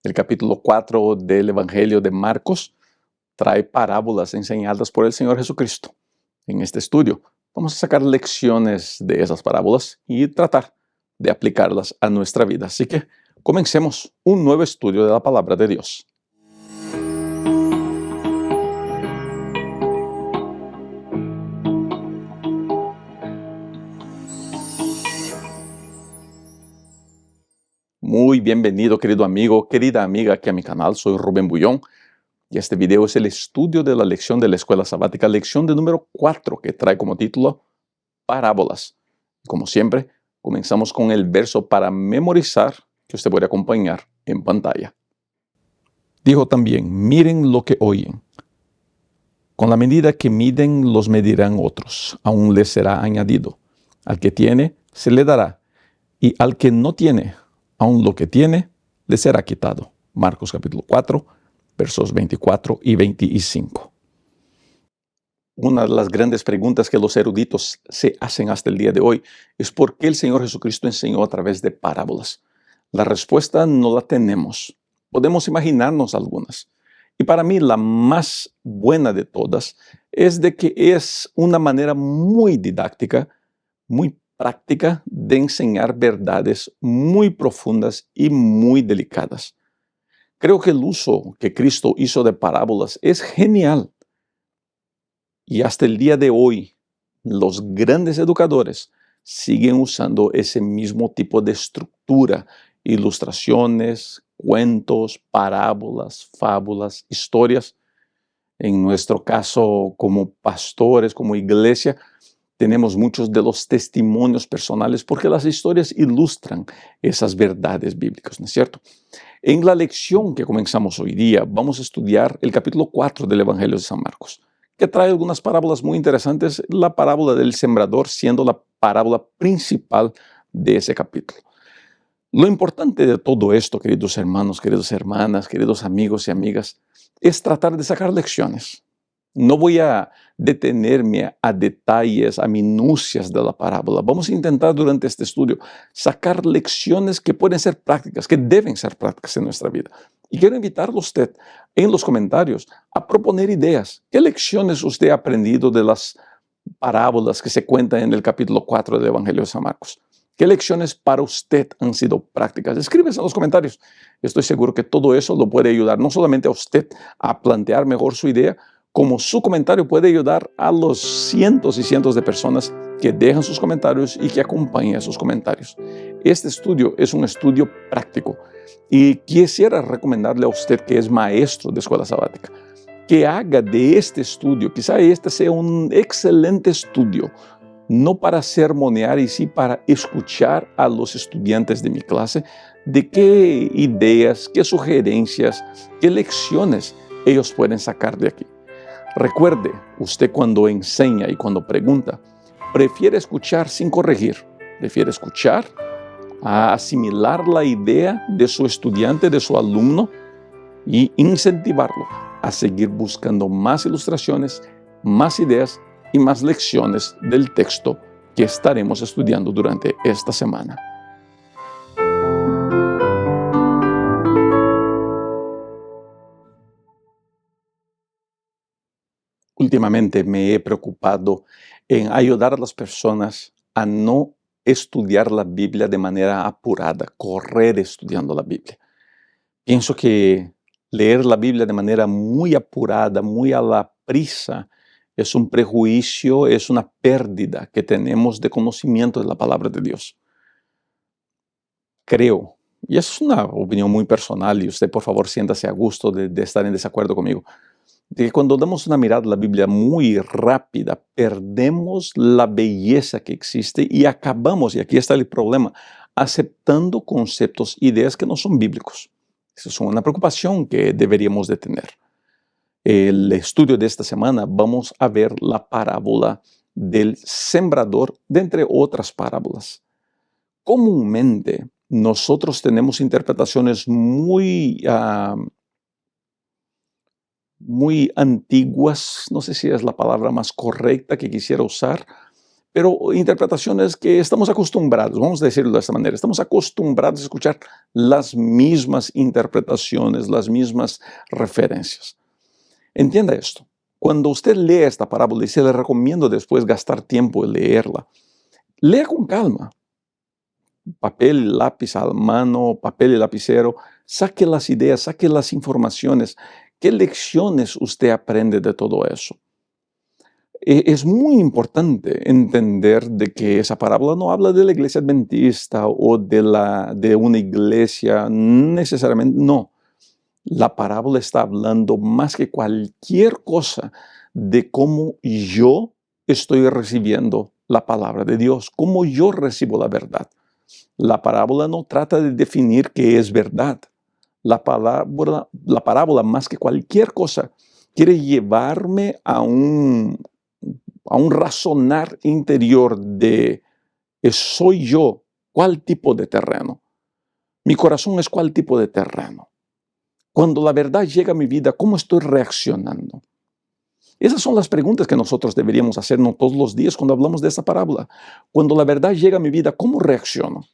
El capítulo 4 del Evangelio de Marcos trae parábolas enseñadas por el Señor Jesucristo. En este estudio vamos a sacar lecciones de esas parábolas y tratar de aplicarlas a nuestra vida. Así que comencemos un nuevo estudio de la palabra de Dios. Muy bienvenido, querido amigo, querida amiga, aquí a mi canal. Soy Rubén Bullón y este video es el estudio de la lección de la escuela sabática, lección de número 4, que trae como título Parábolas. Como siempre, comenzamos con el verso para memorizar que usted puede acompañar en pantalla. Dijo también: miren lo que oyen. Con la medida que miden, los medirán otros. Aún les será añadido. Al que tiene, se le dará. Y al que no tiene, aún lo que tiene, le será quitado. Marcos capítulo 4, versos 24 y 25. Una de las grandes preguntas que los eruditos se hacen hasta el día de hoy es por qué el Señor Jesucristo enseñó a través de parábolas. La respuesta no la tenemos. Podemos imaginarnos algunas. Y para mí la más buena de todas es de que es una manera muy didáctica, muy práctica de enseñar verdades muy profundas y muy delicadas. Creo que el uso que Cristo hizo de parábolas es genial. Y hasta el día de hoy, los grandes educadores siguen usando ese mismo tipo de estructura, ilustraciones, cuentos, parábolas, fábulas, historias. En nuestro caso, como pastores, como iglesia, tenemos muchos de los testimonios personales porque las historias ilustran esas verdades bíblicas, ¿no es cierto? En la lección que comenzamos hoy día, vamos a estudiar el capítulo 4 del Evangelio de San Marcos, que trae algunas parábolas muy interesantes, la parábola del sembrador siendo la parábola principal de ese capítulo. Lo importante de todo esto, queridos hermanos, queridas hermanas, queridos amigos y amigas, es tratar de sacar lecciones. No voy a detenerme a detalles, a minucias de la parábola. Vamos a intentar durante este estudio sacar lecciones que pueden ser prácticas, que deben ser prácticas en nuestra vida. Y quiero invitarlo a usted en los comentarios a proponer ideas. ¿Qué lecciones usted ha aprendido de las parábolas que se cuentan en el capítulo 4 del Evangelio de San Marcos? ¿Qué lecciones para usted han sido prácticas? Escríbese en los comentarios. Estoy seguro que todo eso lo puede ayudar no solamente a usted a plantear mejor su idea, como su comentario puede ayudar a los cientos y cientos de personas que dejan sus comentarios y que acompañan esos comentarios. Este estudio es un estudio práctico y quisiera recomendarle a usted que es maestro de escuela sabática, que haga de este estudio, quizá este sea un excelente estudio, no para sermonear y sí para escuchar a los estudiantes de mi clase de qué ideas, qué sugerencias, qué lecciones ellos pueden sacar de aquí. Recuerde, usted cuando enseña y cuando pregunta, prefiere escuchar sin corregir, prefiere escuchar, a asimilar la idea de su estudiante, de su alumno y incentivarlo a seguir buscando más ilustraciones, más ideas y más lecciones del texto que estaremos estudiando durante esta semana. Últimamente me he preocupado en ayudar a las personas a no estudiar la Biblia de manera apurada, correr estudiando la Biblia. Pienso que leer la Biblia de manera muy apurada, muy a la prisa, es un prejuicio, es una pérdida que tenemos de conocimiento de la palabra de Dios. Creo, y es una opinión muy personal, y usted por favor siéntase a gusto de estar en desacuerdo conmigo, de que cuando damos una mirada a la Biblia muy rápida, perdemos la belleza que existe y acabamos, y aquí está el problema, aceptando conceptos, ideas que no son bíblicos. Esa es una preocupación que deberíamos de tener. El estudio de esta semana vamos a ver la parábola del sembrador, de entre otras parábolas. Comúnmente, nosotros tenemos interpretaciones muy antiguas, no sé si es la palabra más correcta que quisiera usar, pero interpretaciones que estamos acostumbrados, vamos a decirlo de esta manera, estamos acostumbrados a escuchar las mismas interpretaciones, las mismas referencias. Entienda esto. Cuando usted lee esta parábola, y se le recomiendo después gastar tiempo en leerla, lea con calma. Papel y lápiz a la mano, papel y lapicero, saque las ideas, saque las informaciones. ¿Qué lecciones usted aprende de todo eso? Es muy importante entender de que esa parábola no habla de la iglesia adventista o de una iglesia necesariamente, no. La parábola está hablando más que cualquier cosa de cómo yo estoy recibiendo la palabra de Dios, cómo yo recibo la verdad. La parábola no trata de definir qué es verdad. La parábola, más que cualquier cosa, quiere llevarme a un razonar interior de ¿soy yo cuál tipo de terreno? Mi corazón es cuál tipo de terreno. Cuando la verdad llega a mi vida, ¿cómo estoy reaccionando? Esas son las preguntas que nosotros deberíamos hacernos todos los días cuando hablamos de esta parábola. Cuando la verdad llega a mi vida, ¿cómo reacciono?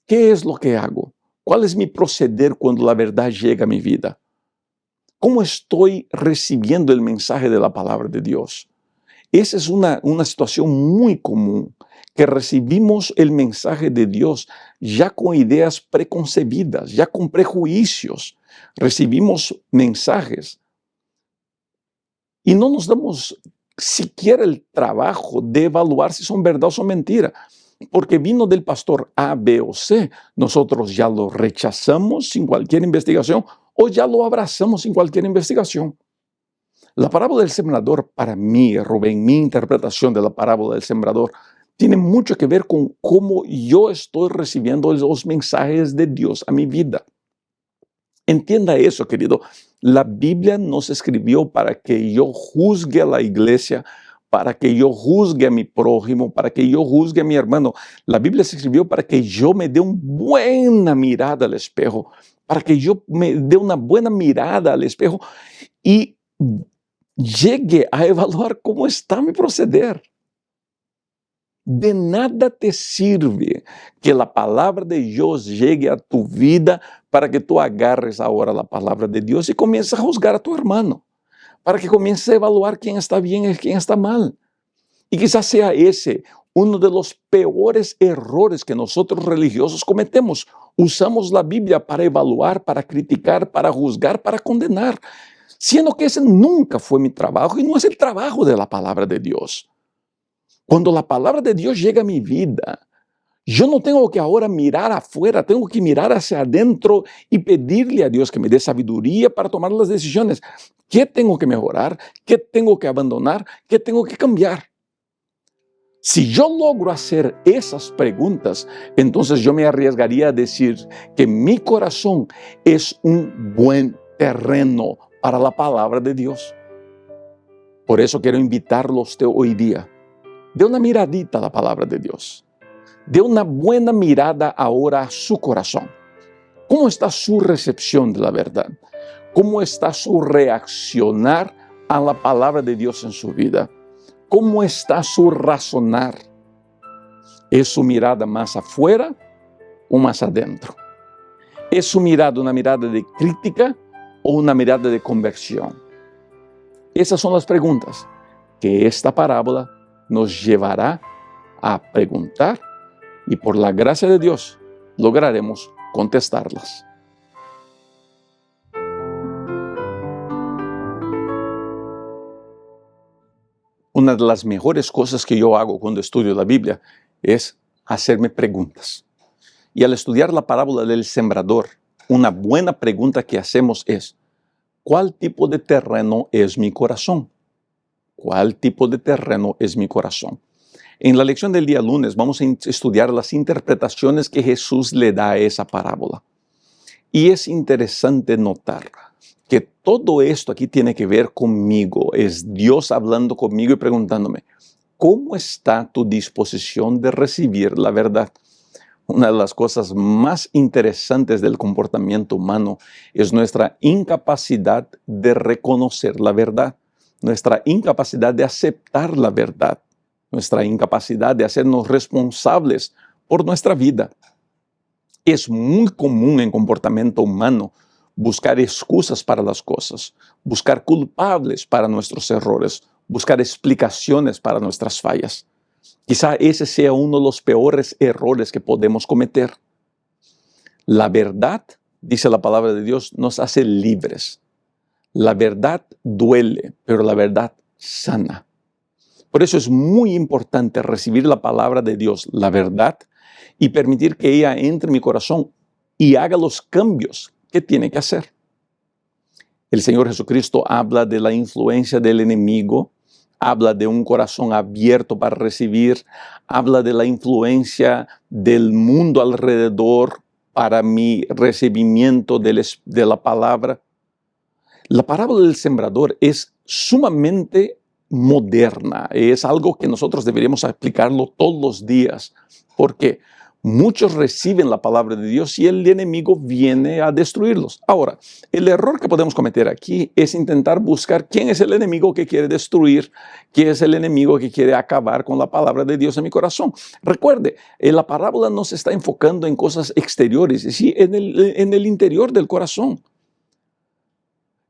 ¿Qué es lo que hago? ¿Cuál es mi proceder cuando la verdad llega a mi vida? ¿Cómo estoy recibiendo el mensaje de la palabra de Dios? Esa es una situación muy común, que recibimos el mensaje de Dios ya con ideas preconcebidas, ya con prejuicios. Recibimos mensajes y no nos damos siquiera el trabajo de evaluar si son verdad o son mentira. Porque vino del pastor A, B o C, nosotros ya lo rechazamos sin cualquier investigación o ya lo abrazamos sin cualquier investigación. La parábola del sembrador, para mí, Rubén, mi interpretación de la parábola del sembrador, tiene mucho que ver con cómo yo estoy recibiendo los mensajes de Dios a mi vida. Entienda eso, querido. La Biblia no se escribió para que yo juzgue a la iglesia, para que yo juzgue a mi prójimo, para que yo juzgue a mi hermano. La Biblia se escribió para que yo me dé una buena mirada al espejo, para que yo me dé una buena mirada al espejo y llegue a evaluar cómo está mi proceder. De nada te sirve que la palabra de Dios llegue a tu vida para que tú agarres ahora la palabra de Dios y comiences a juzgar a tu hermano, para que comiences a evaluar quién está bien y quién está mal. Y quizás sea ese uno de los peores errores que nosotros religiosos cometemos. Usamos la Biblia para evaluar, para criticar, para juzgar, para condenar, siendo que ese nunca fue mi trabajo y no es el trabajo de la palabra de Dios. Cuando la palabra de Dios llega a mi vida, yo no tengo que ahora mirar afuera, tengo que mirar hacia adentro y pedirle a Dios que me dé sabiduría para tomar las decisiones. ¿Qué tengo que mejorar? ¿Qué tengo que abandonar? ¿Qué tengo que cambiar? Si yo logro hacer esas preguntas, entonces yo me arriesgaría a decir que mi corazón es un buen terreno para la palabra de Dios. Por eso quiero invitarlo a usted hoy día. Dé una miradita a la palabra de Dios. Dé una buena mirada ahora a su corazón. ¿Cómo está su recepción de la verdad? ¿Cómo está su reaccionar a la palabra de Dios en su vida? ¿Cómo está su razonar? ¿Es su mirada más afuera o más adentro? ¿Es su mirada una mirada de crítica o una mirada de conversión? Esas son las preguntas que esta parábola nos llevará a preguntar y por la gracia de Dios lograremos contestarlas. Una de las mejores cosas que yo hago cuando estudio la Biblia es hacerme preguntas. Y al estudiar la parábola del sembrador, una buena pregunta que hacemos es, ¿cuál tipo de terreno es mi corazón? ¿Cuál tipo de terreno es mi corazón? En la lección del día lunes vamos a estudiar las interpretaciones que Jesús le da a esa parábola. Y es interesante notar que todo esto aquí tiene que ver conmigo. Es Dios hablando conmigo y preguntándome, ¿cómo está tu disposición de recibir la verdad? Una de las cosas más interesantes del comportamiento humano es nuestra incapacidad de reconocer la verdad, nuestra incapacidad de aceptar la verdad. nuestra incapacidad de hacernos responsables por nuestra vida. Es muy común en comportamiento humano buscar excusas para las cosas, buscar culpables para nuestros errores, buscar explicaciones para nuestras fallas. Quizá ese sea uno de los peores errores que podemos cometer. La verdad, dice la palabra de Dios, nos hace libres. La verdad duele, pero la verdad sana. Por eso es muy importante recibir la palabra de Dios, la verdad, y permitir que ella entre en mi corazón y haga los cambios que tiene que hacer. El Señor Jesucristo habla de la influencia del enemigo, habla de un corazón abierto para recibir, habla de la influencia del mundo alrededor para mi recibimiento de la palabra. La parábola del sembrador es sumamente moderna, es algo que nosotros deberíamos aplicarlo todos los días, porque muchos reciben la palabra de Dios y el enemigo viene a destruirlos. Ahora, el error que podemos cometer aquí es intentar buscar quién es el enemigo que quiere destruir, quién es el enemigo que quiere acabar con la palabra de Dios en mi corazón. Recuerde, la parábola no se está enfocando en cosas exteriores, sí, en el interior del corazón.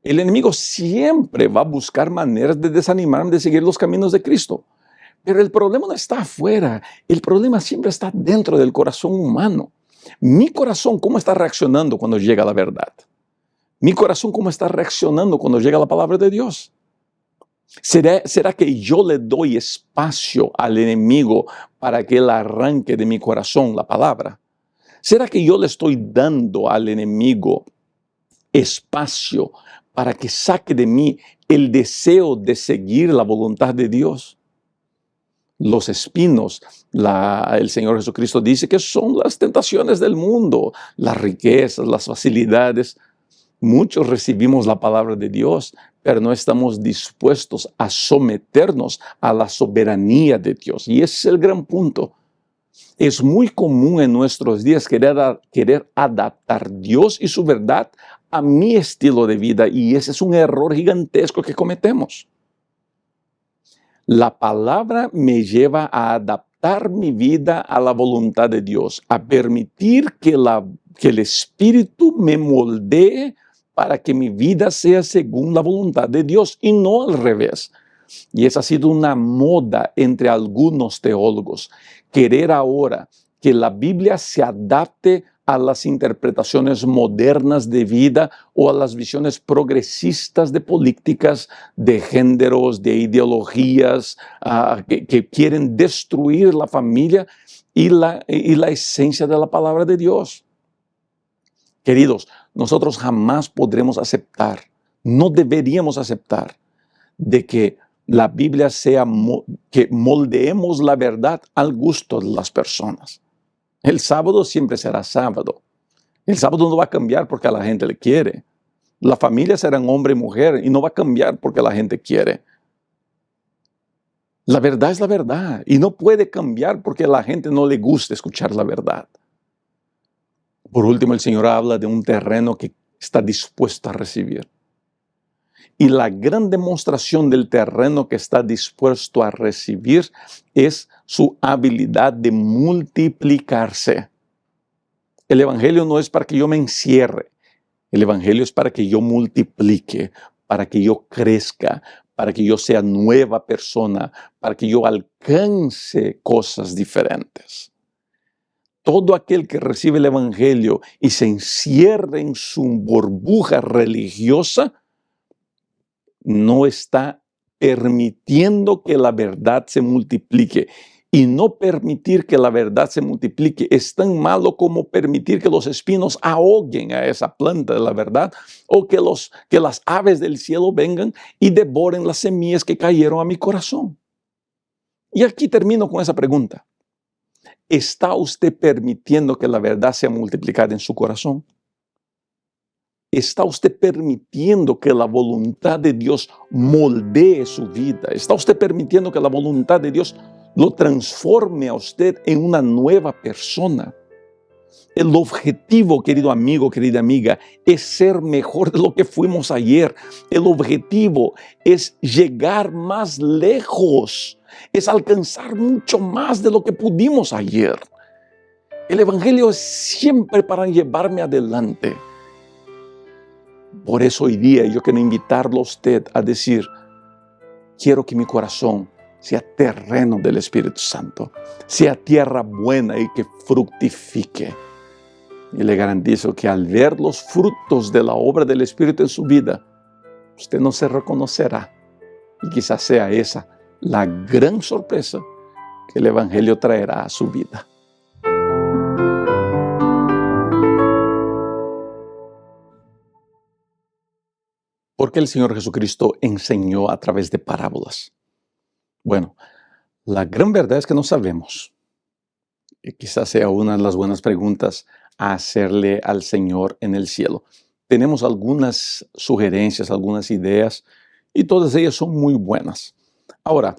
El enemigo siempre va a buscar maneras de desanimarme de seguir los caminos de Cristo. Pero el problema no está afuera, el problema siempre está dentro del corazón humano. Mi corazón, ¿cómo está reaccionando cuando llega la verdad? Mi corazón, ¿cómo está reaccionando cuando llega la palabra de Dios? ¿Será que yo le doy espacio al enemigo para que él arranque de mi corazón la palabra? ¿Será que yo le estoy dando al enemigo espacio para que saque de mí el deseo de seguir la voluntad de Dios? Los espinos, el Señor Jesucristo dice que son las tentaciones del mundo, las riquezas, las facilidades. Muchos recibimos la palabra de Dios, pero no estamos dispuestos a someternos a la soberanía de Dios. Y ese es el gran punto. Es muy común en nuestros días querer adaptar Dios y su verdad a mi estilo de vida, y ese es un error gigantesco que cometemos. La palabra me lleva a adaptar mi vida a la voluntad de Dios, a permitir que el Espíritu me moldee para que mi vida sea según la voluntad de Dios y no al revés. Y esa ha sido una moda entre algunos teólogos, querer ahora que la Biblia se adapte a las interpretaciones modernas de vida o a las visiones progresistas de políticas, de géneros, de ideologías que quieren destruir la familia y la esencia de la palabra de Dios. Queridos, nosotros jamás podremos aceptar, no deberíamos aceptar de que la Biblia sea, que moldeemos la verdad al gusto de las personas. El sábado siempre será sábado. El sábado no va a cambiar porque a la gente le quiere. La familia será hombre y mujer y no va a cambiar porque la gente quiere. La verdad es la verdad y no puede cambiar porque a la gente no le gusta escuchar la verdad. Por último, el Señor habla de un terreno que está dispuesto a recibir. Y la gran demostración del terreno que está dispuesto a recibir es su habilidad de multiplicarse. El Evangelio no es para que yo me encierre. El Evangelio es para que yo multiplique, para que yo crezca, para que yo sea nueva persona, para que yo alcance cosas diferentes. Todo aquel que recibe el Evangelio y se encierra en su burbuja religiosa, no está permitiendo que la verdad se multiplique. Y no permitir que la verdad se multiplique es tan malo como permitir que los espinos ahoguen a esa planta de la verdad o que las aves del cielo vengan y devoren las semillas que cayeron a mi corazón. Y aquí termino con esa pregunta. ¿Está usted permitiendo que la verdad sea multiplicada en su corazón? ¿Está usted permitiendo que la voluntad de Dios moldee su vida? ¿Está usted permitiendo que la voluntad de Dios lo transforme a usted en una nueva persona? El objetivo, querido amigo, querida amiga, es ser mejor de lo que fuimos ayer. El objetivo es llegar más lejos, es alcanzar mucho más de lo que pudimos ayer. El Evangelio es siempre para llevarme adelante. Por eso hoy día yo quiero invitarlo a usted a decir, quiero que mi corazón sea terreno del Espíritu Santo, sea tierra buena y que fructifique. Y le garantizo que al ver los frutos de la obra del Espíritu en su vida, usted no se reconocerá. Y quizás sea esa la gran sorpresa que el Evangelio traerá a su vida. ¿Por qué el Señor Jesucristo enseñó a través de parábolas? Bueno, la gran verdad es que no sabemos. Y quizás sea una de las buenas preguntas a hacerle al Señor en el cielo. Tenemos algunas sugerencias, algunas ideas, y todas ellas son muy buenas. Ahora,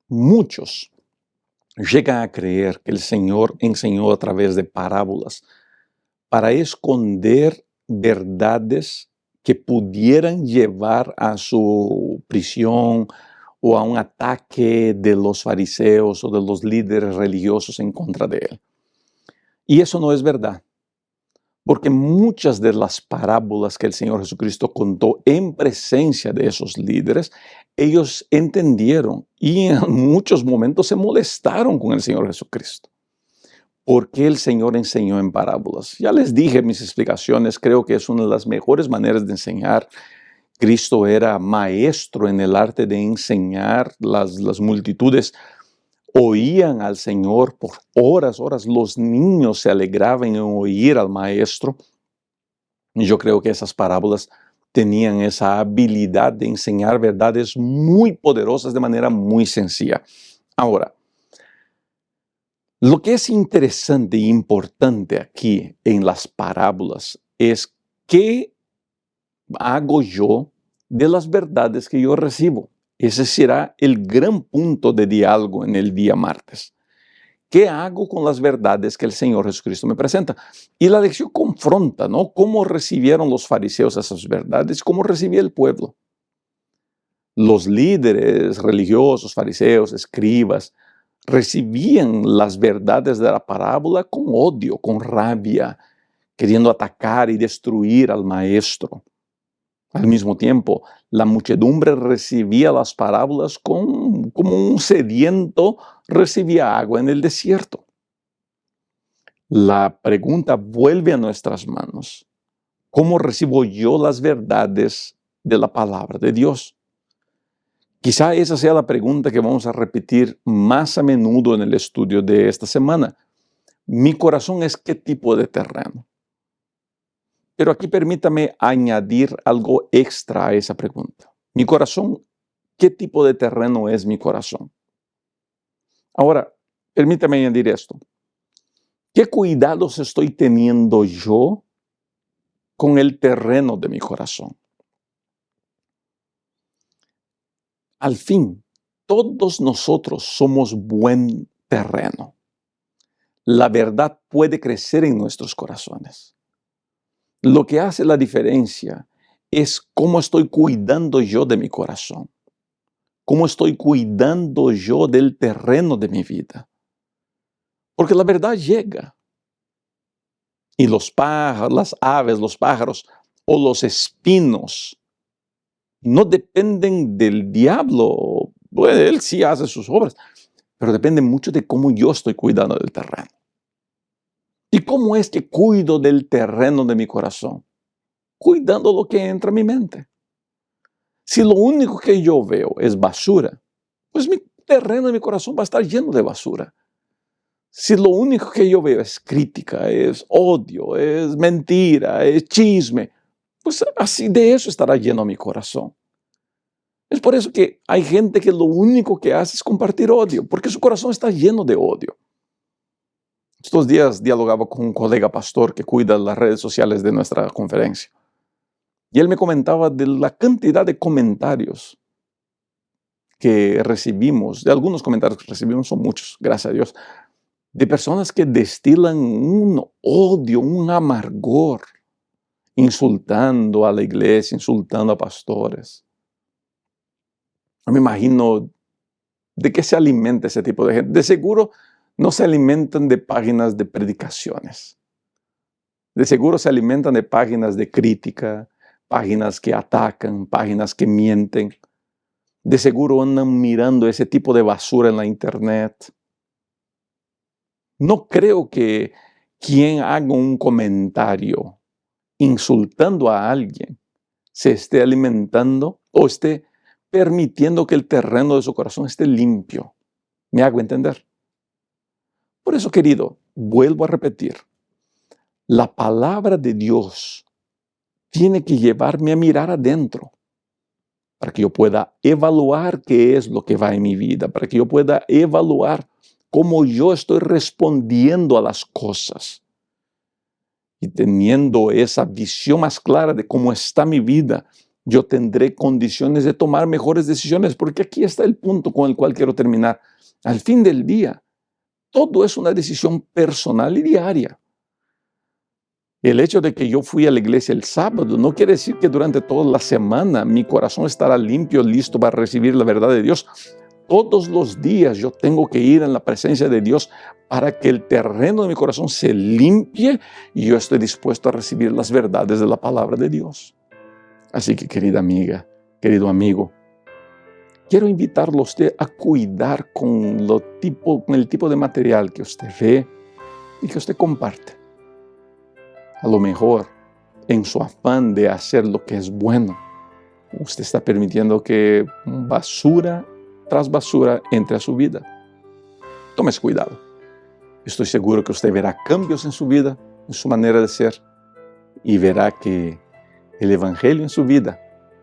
muchos llegan a creer que el Señor enseñó a través de parábolas para esconder verdades que pudieran llevar a su prisión o a un ataque de los fariseos o de los líderes religiosos en contra de él. Y eso no es verdad, porque muchas de las parábolas que el Señor Jesucristo contó en presencia de esos líderes, ellos entendieron y en muchos momentos se molestaron con el Señor Jesucristo. ¿Por qué el Señor enseñó en parábolas? Ya les dije mis explicaciones, creo que es una de las mejores maneras de enseñar. Cristo era maestro en el arte de enseñar. Las multitudes oían al Señor por horas. Los niños se alegraban en oír al maestro. Y yo creo que esas parábolas tenían esa habilidad de enseñar verdades muy poderosas de manera muy sencilla. Ahora, lo que es interesante e importante aquí en las parábolas es qué hago yo de las verdades que yo recibo. Ese será el gran punto de diálogo en el día martes. ¿Qué hago con las verdades que el Señor Jesucristo me presenta? Y la lección confronta, ¿no? ¿Cómo recibieron los fariseos esas verdades? ¿Cómo recibía el pueblo? Los líderes religiosos, fariseos, escribas, recibían las verdades de la parábola con odio, con rabia, queriendo atacar y destruir al maestro. Al mismo tiempo, la muchedumbre recibía las parábolas como un sediento recibía agua en el desierto. La pregunta vuelve a nuestras manos. ¿Cómo recibo yo las verdades de la palabra de Dios? Quizá esa sea la pregunta que vamos a repetir más a menudo en el estudio de esta semana. Mi corazón es ¿qué tipo de terreno? Pero aquí permítame añadir algo extra a esa pregunta. Mi corazón, ¿qué tipo de terreno es mi corazón? Ahora, permítame añadir esto. ¿Qué cuidados estoy teniendo yo con el terreno de mi corazón? Al fin, todos nosotros somos buen terreno. La verdad puede crecer en nuestros corazones. Lo que hace la diferencia es cómo estoy cuidando yo de mi corazón. Cómo estoy cuidando yo del terreno de mi vida. Porque la verdad llega. Y los pájaros, las aves, los pájaros o los espinos no dependen del diablo. Bueno, él sí hace sus obras, pero depende mucho de cómo yo estoy cuidando del terreno. ¿Y cómo es que cuido del terreno de mi corazón? Cuidando lo que entra a mi mente. Si lo único que yo veo es basura, pues mi terreno de mi corazón va a estar lleno de basura. Si lo único que yo veo es crítica, es odio, es mentira, es chisme, pues así de eso estará lleno mi corazón. Es por eso que hay gente que lo único que hace es compartir odio, porque su corazón está lleno de odio. Estos días dialogaba con un colega pastor que cuida las redes sociales de nuestra conferencia. Y él me comentaba de la cantidad de comentarios que recibimos, de algunos comentarios que recibimos, son muchos, gracias a Dios, de personas que destilan un odio, un amargor, insultando a la iglesia, insultando a pastores. No me imagino de qué se alimenta ese tipo de gente. De seguro no se alimentan de páginas de predicaciones. De seguro se alimentan de páginas de crítica, páginas que atacan, páginas que mienten. De seguro andan mirando ese tipo de basura en la internet. No creo que quien haga un comentario insultando a alguien se esté alimentando o esté permitiendo que el terreno de su corazón esté limpio. ¿Me hago entender? Por eso, querido, vuelvo a repetir, la palabra de Dios tiene que llevarme a mirar adentro para que yo pueda evaluar qué es lo que va en mi vida, para que yo pueda evaluar cómo yo estoy respondiendo a las cosas. Y teniendo esa visión más clara de cómo está mi vida, yo tendré condiciones de tomar mejores decisiones, porque aquí está el punto con el cual quiero terminar. Al fin del día, todo es una decisión personal y diaria. El hecho de que yo fui a la iglesia el sábado no quiere decir que durante toda la semana mi corazón estará limpio, listo para recibir la verdad de Dios. Todos los días yo tengo que ir en la presencia de Dios para que el terreno de mi corazón se limpie y yo estoy dispuesto a recibir las verdades de la palabra de Dios. Así que, querida amiga, querido amigo, quiero invitarlo a usted a cuidar con el tipo de material que usted ve y que usted comparte. A lo mejor, en su afán de hacer lo que es bueno, usted está permitiendo que basura tras basura entre a su vida. Tómese cuidado. Estoy seguro que usted verá cambios en su vida, en su manera de ser, y verá que el Evangelio en su vida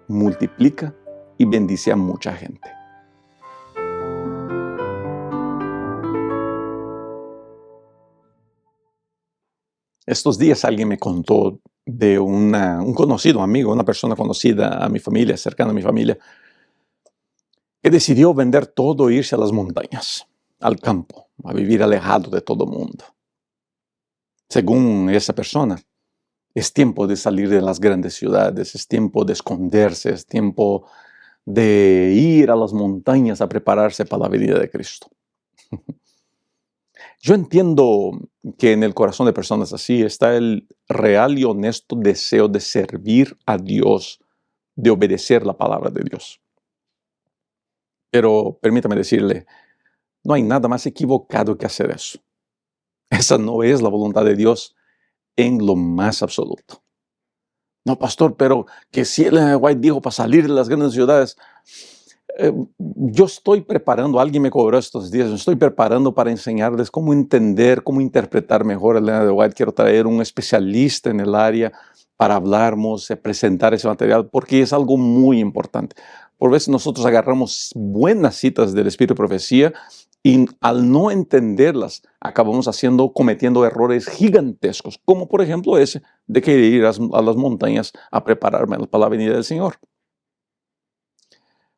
multiplica y bendice a mucha gente. Estos días alguien me contó de un conocido amigo, una persona conocida a mi familia, cercana a mi familia, que decidió vender todo e irse a las montañas, al campo, a vivir alejado de todo el mundo. Según esa persona, es tiempo de salir de las grandes ciudades, es tiempo de esconderse, es tiempo de ir a las montañas a prepararse para la venida de Cristo. Yo entiendo que en el corazón de personas así está el real y honesto deseo de servir a Dios, de obedecer la palabra de Dios. Pero permítame decirle, no hay nada más equivocado que hacer eso. Esa no es la voluntad de Dios en lo más absoluto. No, pastor, pero que si Ellen White dijo para salir de las grandes ciudades, yo estoy preparando, alguien me cobró estos días, yo estoy preparando para enseñarles cómo entender, cómo interpretar mejor a Ellen White. Quiero traer un especialista en el área para hablarnos, presentar ese material, porque es algo muy importante. Por veces nosotros agarramos buenas citas del Espíritu de Profecía y al no entenderlas, acabamos cometiendo errores gigantescos, como por ejemplo ese de que ir a las montañas a prepararme para la venida del Señor.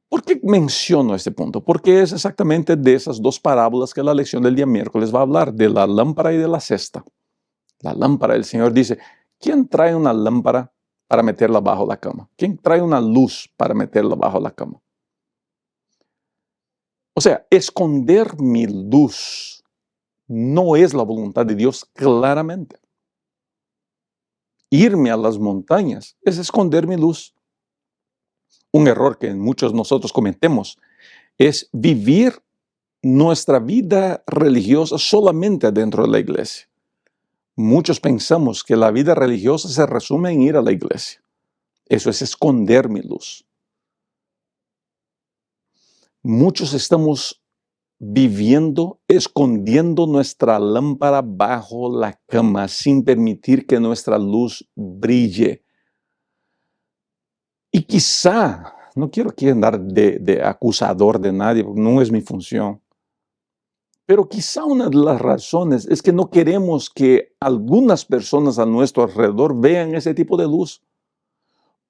¿Por qué menciono este punto? Porque es exactamente de esas dos parábolas que la lección del día miércoles va a hablar, de la lámpara y de la cesta. La lámpara, el Señor dice, ¿quién trae una lámpara para meterla bajo la cama? ¿Quién trae una luz para meterla bajo la cama? O sea, esconder mi luz no es la voluntad de Dios claramente. Irme a las montañas es esconder mi luz. Un error que muchos de nosotros cometemos es vivir nuestra vida religiosa solamente dentro de la iglesia. Muchos pensamos que la vida religiosa se resume en ir a la iglesia. Eso es esconder mi luz. Muchos estamos viviendo, escondiendo nuestra lámpara bajo la cama sin permitir que nuestra luz brille. Y quizá, no quiero aquí andar de acusador de nadie, porque no es mi función, pero quizá una de las razones es que no queremos que algunas personas a nuestro alrededor vean ese tipo de luz.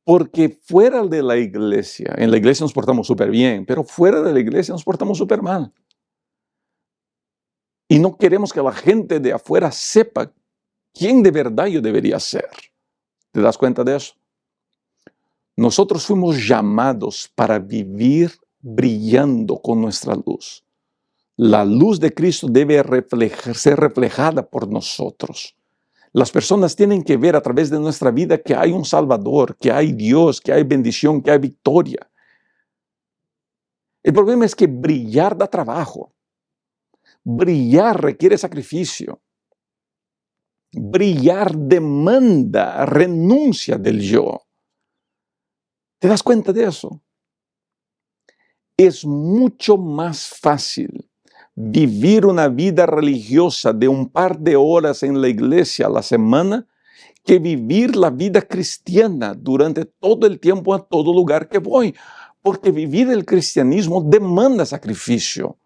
Porque fuera de la iglesia, en la iglesia nos portamos súper bien, pero fuera de la iglesia nos portamos súper mal. Y no queremos que la gente de afuera sepa quién de verdad yo debería ser. ¿Te das cuenta de eso? Nosotros fuimos llamados para vivir brillando con nuestra luz. La luz de Cristo debe ser reflejada por nosotros. Las personas tienen que ver a través de nuestra vida que hay un Salvador, que hay Dios, que hay bendición, que hay victoria. El problema es que brillar da trabajo. Brillar requiere sacrificio. Brillar demanda renuncia del yo. ¿Te das cuenta de eso? Es mucho más fácil vivir una vida religiosa de un par de horas en la iglesia a la semana que vivir la vida cristiana durante todo el tiempo a todo lugar que voy. Porque vivir el cristianismo demanda sacrificio.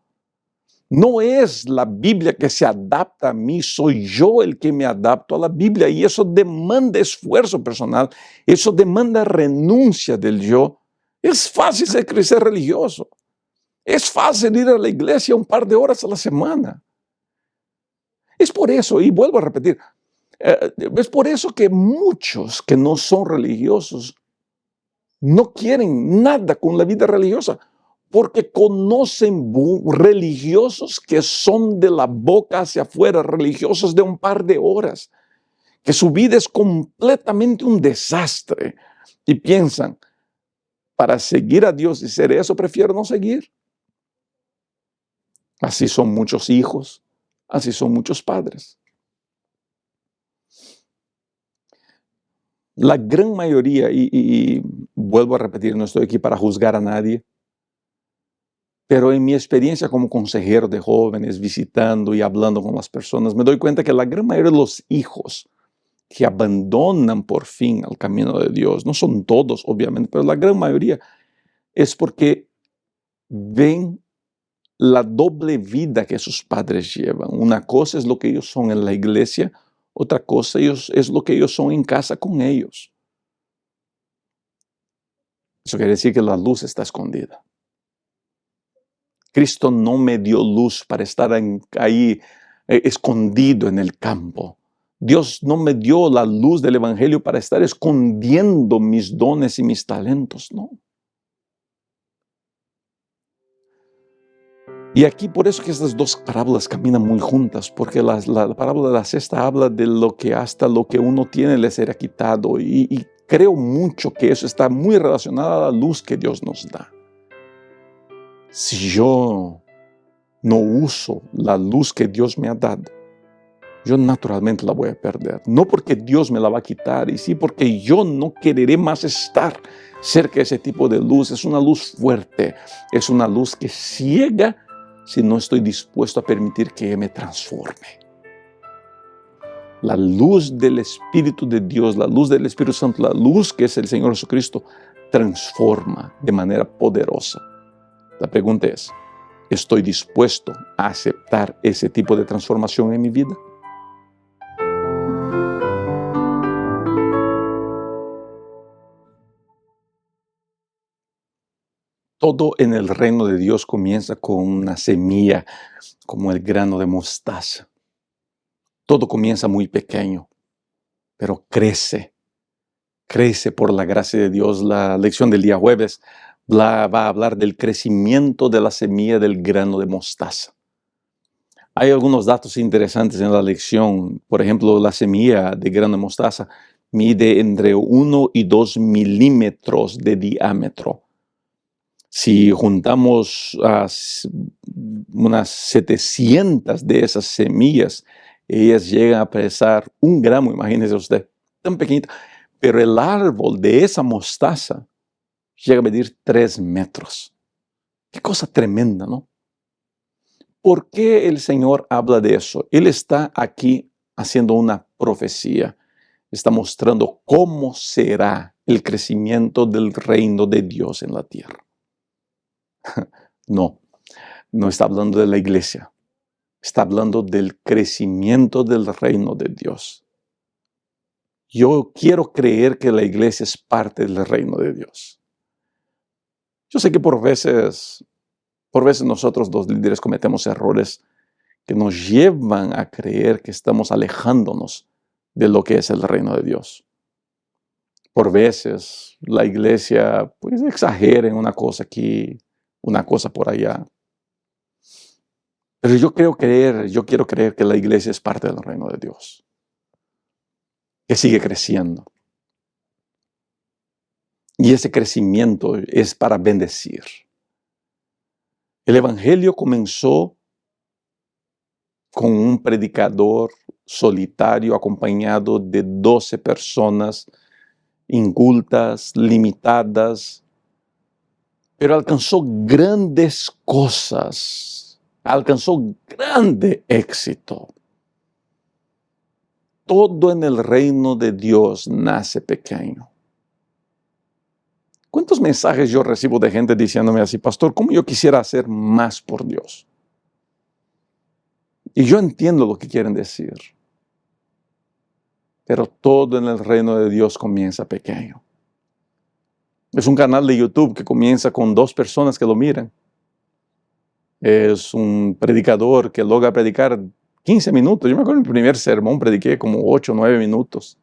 No es la Biblia que se adapta a mí, soy yo el que me adapto a la Biblia. Y eso demanda esfuerzo personal, eso demanda renuncia del yo. Es fácil ser religioso. Es fácil ir a la iglesia un par de horas a la semana. Es por eso, y vuelvo a repetir, es por eso que muchos que no son religiosos no quieren nada con la vida religiosa, porque conocen religiosos que son de la boca hacia afuera, religiosos de un par de horas, que su vida es completamente un desastre y piensan, para seguir a Dios y ser eso, prefiero no seguir. Así son muchos hijos, así son muchos padres. La gran mayoría, y vuelvo a repetir, no estoy aquí para juzgar a nadie, pero en mi experiencia como consejero de jóvenes, visitando y hablando con las personas, me doy cuenta que la gran mayoría de los hijos que abandonan por fin el camino de Dios, no son todos obviamente, pero la gran mayoría, es porque ven la doble vida que sus padres llevan. Una cosa es lo que ellos son en la iglesia, otra cosa es lo que ellos son en casa con ellos. Eso quiere decir que la luz está escondida. Cristo no me dio luz para estar ahí escondido en el campo. Dios no me dio la luz del evangelio para estar escondiendo mis dones y mis talentos, no. Y aquí por eso que estas dos parábolas caminan muy juntas, porque la parábola de la cesta habla de lo que hasta lo que uno tiene le será quitado, y creo mucho que eso está muy relacionado a la luz que Dios nos da. Si yo no uso la luz que Dios me ha dado, yo naturalmente la voy a perder. No porque Dios me la va a quitar, y sí porque yo no quereré más estar cerca de ese tipo de luz. Es una luz fuerte, es una luz que ciega si no estoy dispuesto a permitir que me transforme. La luz del Espíritu de Dios, la luz del Espíritu Santo, la luz que es el Señor Jesucristo, transforma de manera poderosa. La pregunta es, ¿estoy dispuesto a aceptar ese tipo de transformación en mi vida? Todo en el reino de Dios comienza con una semilla, como el grano de mostaza. Todo comienza muy pequeño, pero crece por la gracia de Dios. La lección del día jueves va a hablar del crecimiento de la semilla del grano de mostaza. Hay algunos datos interesantes en la lección. Por ejemplo, la semilla de grano de mostaza mide entre 1 y 2 milímetros de diámetro. Si juntamos unas 700 de esas semillas, ellas llegan a pesar 1 gramo, imagínese usted, tan pequeñita. Pero el árbol de esa mostaza llega a medir 3 metros. Qué cosa tremenda, ¿no? ¿Por qué el Señor habla de eso? Él está aquí haciendo una profecía. Está mostrando cómo será el crecimiento del reino de Dios en la tierra. No está hablando de la iglesia. Está hablando del crecimiento del reino de Dios. Yo quiero creer que la iglesia es parte del reino de Dios. Yo sé que por veces nosotros los líderes cometemos errores que nos llevan a creer que estamos alejándonos de lo que es el reino de Dios. Por veces la iglesia pues exagera en una cosa aquí, una cosa por allá. Pero yo quiero creer que la iglesia es parte del reino de Dios, que sigue creciendo. Y ese crecimiento es para bendecir. El evangelio comenzó con un predicador solitario acompañado de 12 personas incultas, limitadas, pero alcanzó grandes cosas, alcanzó grande éxito. Todo en el reino de Dios nace pequeño. ¿Cuántos mensajes yo recibo de gente diciéndome así, pastor, cómo yo quisiera hacer más por Dios? Y yo entiendo lo que quieren decir. Pero todo en el reino de Dios comienza pequeño. Es un canal de YouTube que comienza con 2 personas que lo miran. Es un predicador que logra predicar 15 minutos. Yo me acuerdo en mi primer sermón prediqué como 8 o 9 minutos.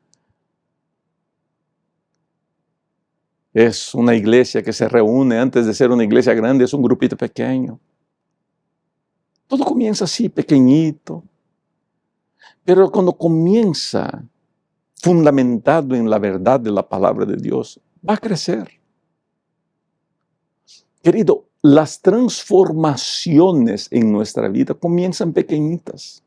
Es una iglesia que se reúne antes de ser una iglesia grande, es un grupito pequeño. Todo comienza así, pequeñito. Pero cuando comienza fundamentado en la verdad de la palabra de Dios, va a crecer. Querido, las transformaciones en nuestra vida comienzan pequeñitas.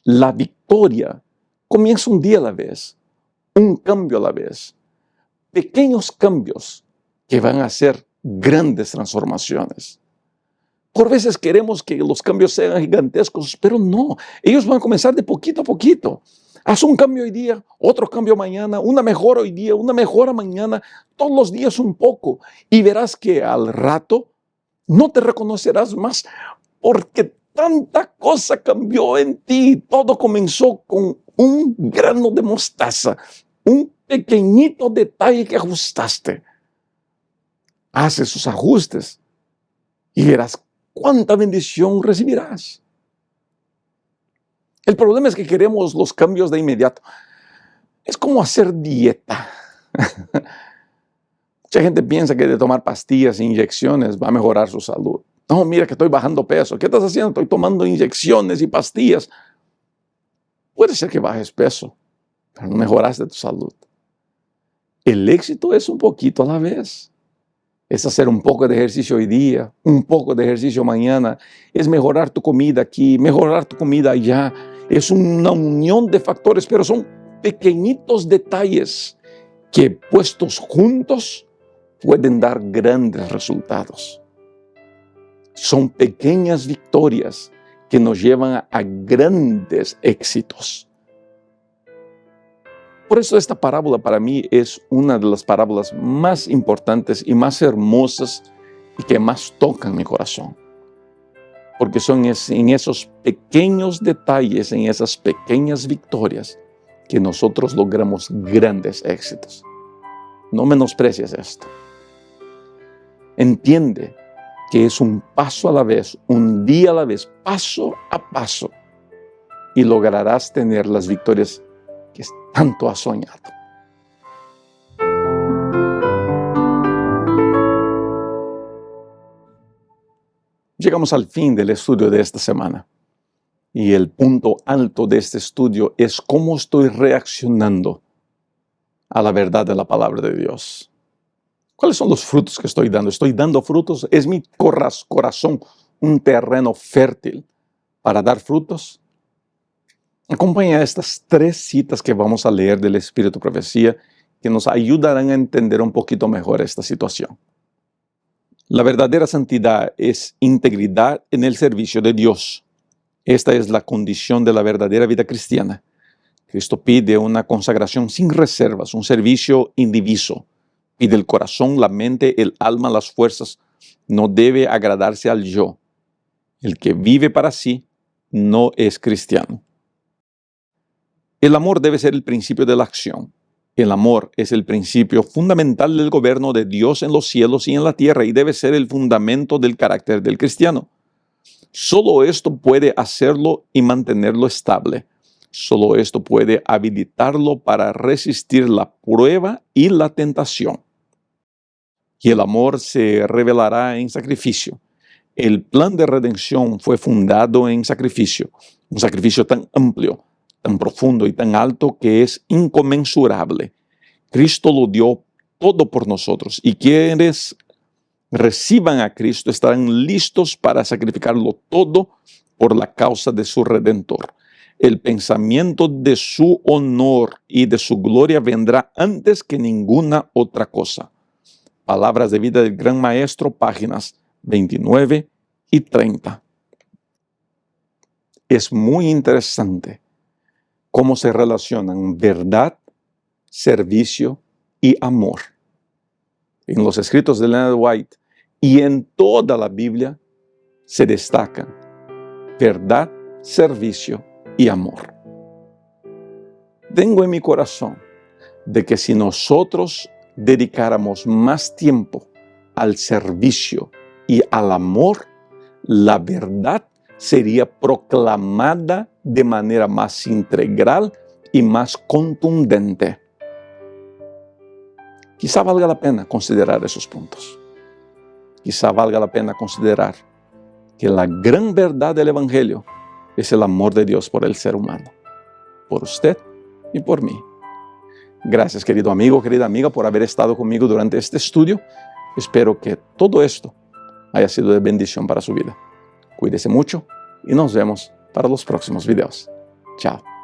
La victoria comienza un día a la vez, un cambio a la vez. Pequeños cambios que van a ser grandes transformaciones. Por veces queremos que los cambios sean gigantescos, pero no. Ellos van a comenzar de poquito a poquito. Haz un cambio hoy día, otro cambio mañana, una mejora hoy día, una mejora mañana, todos los días un poco. Y verás que al rato no te reconocerás más porque tanta cosa cambió en ti. Todo comenzó con un grano de mostaza, un pequeñito detalle que ajustaste. Haz esos ajustes y verás cuánta bendición recibirás. El problema es que queremos los cambios de inmediato. Es como hacer dieta. Mucha gente piensa que de tomar pastillas e inyecciones va a mejorar su salud. No, mira que estoy bajando peso. ¿Qué estás haciendo? Estoy tomando inyecciones y pastillas. Puede ser que bajes peso, pero no mejoraste tu salud. El éxito es un poquito a la vez. Es hacer un poco de ejercicio hoy día, un poco de ejercicio mañana. Es mejorar tu comida aquí, mejorar tu comida allá. Es una unión de factores, pero son pequeñitos detalles que puestos juntos pueden dar grandes resultados. Son pequeñas victorias que nos llevan a grandes éxitos. Por eso esta parábola para mí es una de las parábolas más importantes y más hermosas y que más tocan mi corazón. Porque son en esos pequeños detalles, en esas pequeñas victorias que nosotros logramos grandes éxitos. No menosprecies esto. Entiende que es un paso a la vez, un día a la vez, paso a paso, y lograrás tener las victorias que tanto has soñado. Llegamos al fin del estudio de esta semana. Y el punto alto de este estudio es cómo estoy reaccionando a la verdad de la palabra de Dios. ¿Cuáles son los frutos que estoy dando? ¿Estoy dando frutos? ¿Es mi corazón un terreno fértil para dar frutos? Acompaña estas 3 citas que vamos a leer del Espíritu Profecía que nos ayudarán a entender un poquito mejor esta situación. La verdadera santidad es integridad en el servicio de Dios. Esta es la condición de la verdadera vida cristiana. Cristo pide una consagración sin reservas, un servicio indiviso. Pide el corazón, la mente, el alma, las fuerzas. No debe agradarse al yo. El que vive para sí no es cristiano. El amor debe ser el principio de la acción. El amor es el principio fundamental del gobierno de Dios en los cielos y en la tierra y debe ser el fundamento del carácter del cristiano. Solo esto puede hacerlo y mantenerlo estable. Solo esto puede habilitarlo para resistir la prueba y la tentación. Y el amor se revelará en sacrificio. El plan de redención fue fundado en sacrificio, un sacrificio tan amplio, tan profundo y tan alto que es inconmensurable. Cristo lo dio todo por nosotros y quienes reciban a Cristo estarán listos para sacrificarlo todo por la causa de su Redentor. El pensamiento de su honor y de su gloria vendrá antes que ninguna otra cosa. Palabras de vida del Gran Maestro, páginas 29 y 30. Es muy interesante cómo se relacionan verdad, servicio y amor. En los escritos de Leonard White y en toda la Biblia se destacan verdad, servicio y amor. Tengo en mi corazón de que si nosotros dedicáramos más tiempo al servicio y al amor, la verdad sería proclamada de manera más integral y más contundente. Quizá valga la pena considerar esos puntos. Quizá valga la pena considerar que la gran verdad del Evangelio es el amor de Dios por el ser humano, por usted y por mí. Gracias, querido amigo, querida amiga, por haber estado conmigo durante este estudio. Espero que todo esto haya sido de bendición para su vida. Cuídese mucho y nos vemos para los próximos videos. Chao.